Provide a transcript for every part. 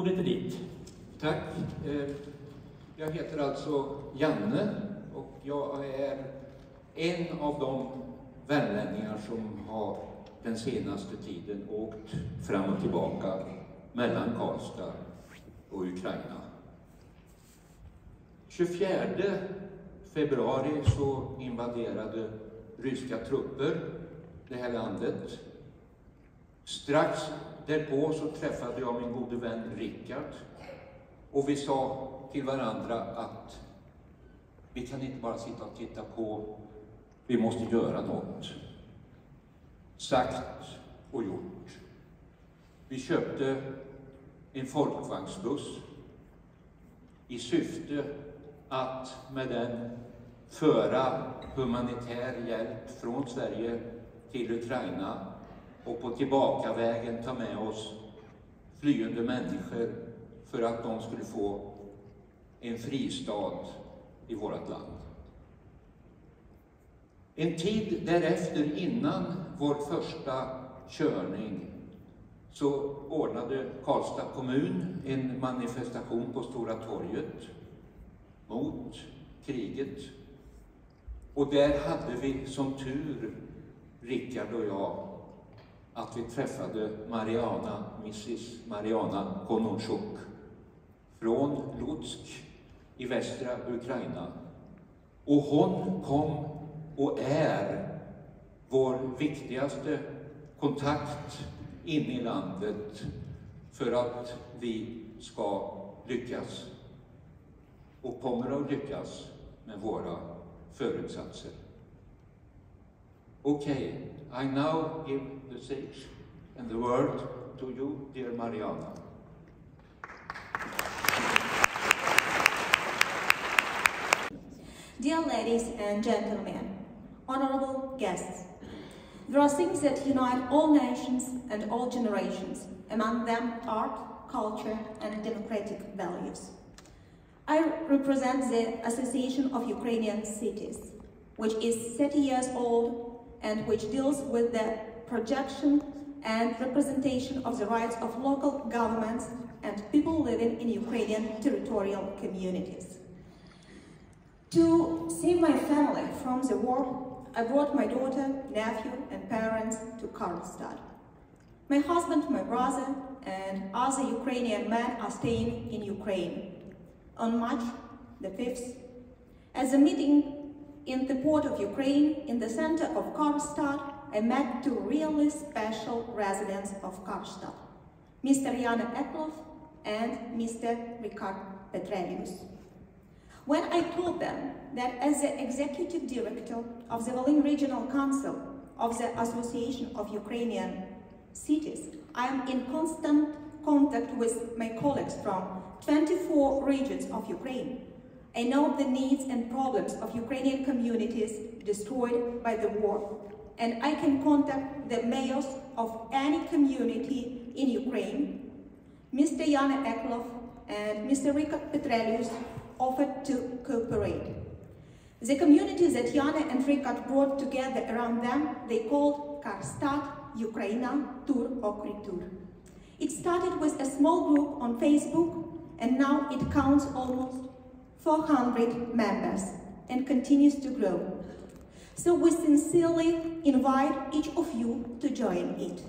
Ordet är ditt. Tack. Jag heter alltså Janne och jag är en av de värmlänningar som har den senaste tiden åkt fram och tillbaka mellan Karlstad och Ukraina. 24 februari så invaderade ryska trupper det här landet. Strax därpå så träffade jag min gode vän Rickard och vi sa till varandra att vi kan inte bara sitta och titta på, vi måste göra något. Sagt och gjort. Vi köpte en folkvagnsbuss i syfte att med den föra humanitär hjälp från Sverige till Ukraina och på tillbakavägen ta med oss flyende människor för att de skulle få en fristad i vårt land. En tid därefter, innan vår första körning, så ordnade Karlstad kommun en manifestation på Stora torget mot kriget. Och där hade vi som tur, Rickard och jag, att vi träffade Mrs. Mariana Kononchuk från Lutsk i västra Ukraina. Och hon kom och är vår viktigaste kontakt in i landet för att vi ska lyckas och kommer att lyckas med våra förutsatser. Okay, I now give the stage and the word to you, dear Mariana. Dear ladies and gentlemen, honorable guests, there are things that unite all nations and all generations, among them art, culture and democratic values. I represent the Association of Ukrainian Cities, which is 30 years old and which deals with the projection and representation of the rights of local governments and people living in Ukrainian territorial communities. To save my family from the war, I brought my daughter, nephew and parents to Karlstad. My husband, my brother and other Ukrainian men are staying in Ukraine. On March the 5th, at the meeting in the port of Ukraine, in the center of Karlstad, I met two really special residents of Karlstad, Mr. Jan Eklov and Mr. Richard Petrelius. When I told them that as the executive director of the Volyn Regional Council of the Association of Ukrainian Cities, I am in constant contact with my colleagues from 24 regions of Ukraine. I know the needs and problems of Ukrainian communities destroyed by the war, and I can contact the mayors of any community in Ukraine. Mr. Jan Eklov and Mr. Richard Petrelius offered to cooperate. The communities that Jan and Richard brought together around them, they called Karlstad, Ukraina, Tur Okry Tur. It started with a small group on Facebook, and now it counts almost 400 members and continues to grow. So we sincerely invite each of you to join it.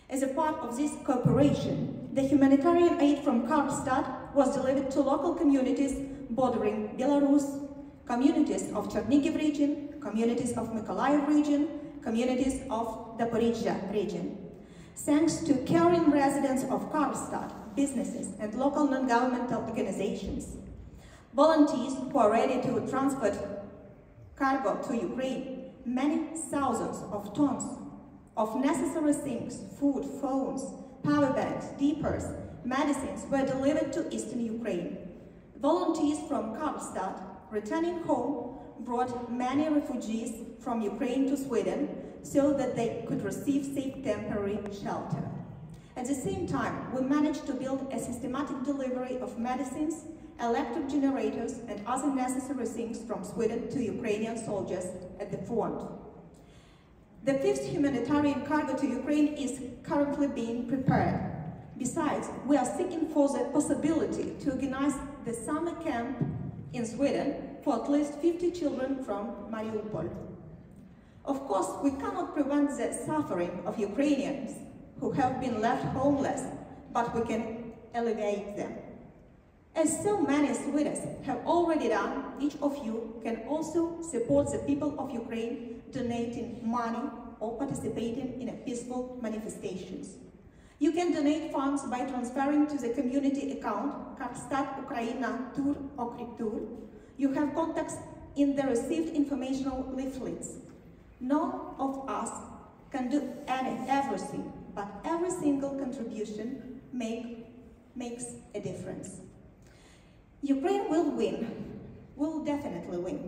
As a part of this cooperation, the humanitarian aid from Karlstad was delivered to local communities bordering Belarus, communities of Chernihiv region, communities of Mykolaiv region, communities of Zaporizhzhia region. Thanks to caring residents of Karlstad, businesses and local non-governmental organizations, volunteers who are ready to transport cargo to Ukraine, many thousands of tons of necessary things, food, phones, power banks, diapers, medicines were delivered to eastern Ukraine. Volunteers from Karlstad, returning home, brought many refugees from Ukraine to Sweden so that they could receive safe temporary shelter. At the same time, we managed to build a systematic delivery of medicines, electric generators and other necessary things from Sweden to Ukrainian soldiers at the front. The 5th humanitarian cargo to Ukraine is currently being prepared. Besides, we are seeking for the possibility to organize the summer camp in Sweden for at least 50 children from Mariupol. Of course, we cannot prevent the suffering of Ukrainians who have been left homeless, but we can alleviate them. As so many Swedes have already done, each of you can also support the people of Ukraine donating money or participating in a peaceful manifestations. You can donate funds by transferring to the community account Karlstad Ukraina Tur Okritur. You have contacts in the received informational leaflets. None of us can do everything, but every single contribution makes a difference. Ukraine will win, will definitely win,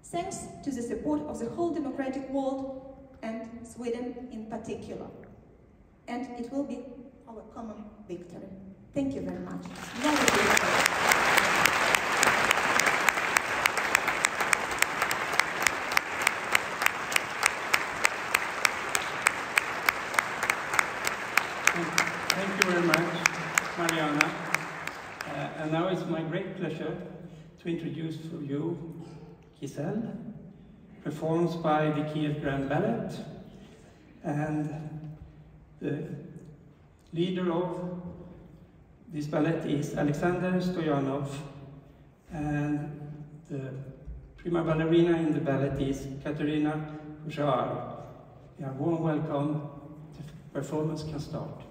thanks to the support of the whole democratic world and Sweden in particular. And it will be our common victory. Thank you very much. Thank you very much, Mariana. And now it's my great pleasure to introduce for you GISELLE, performed by the Kyiv Grand Ballet. And the leader of this ballet is Alexander Stoyanov, and the prima ballerina in the ballet is Katerina Kujar. A warm welcome. The performance can start.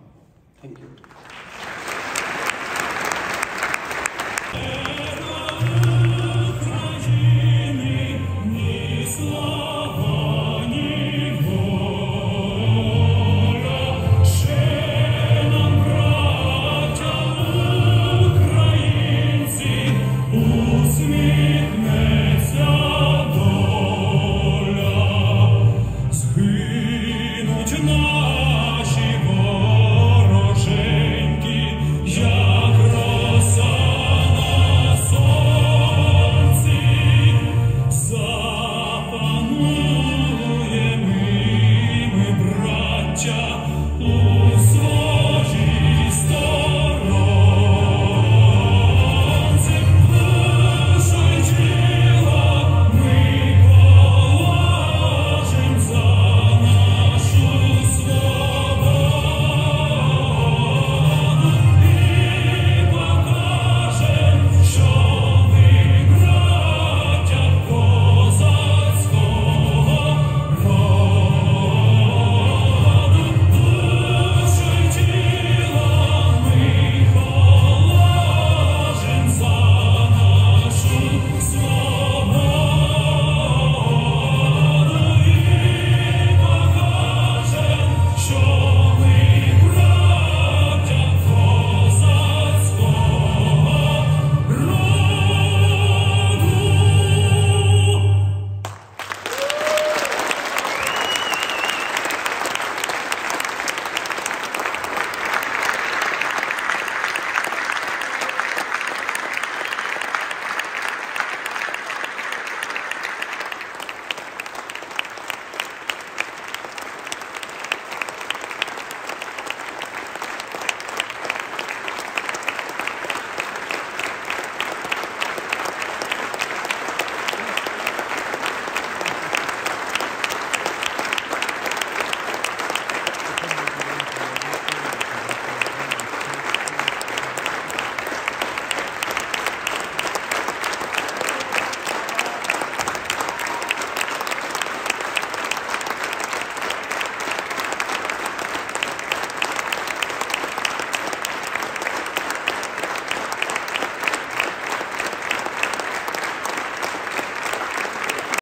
Thank you.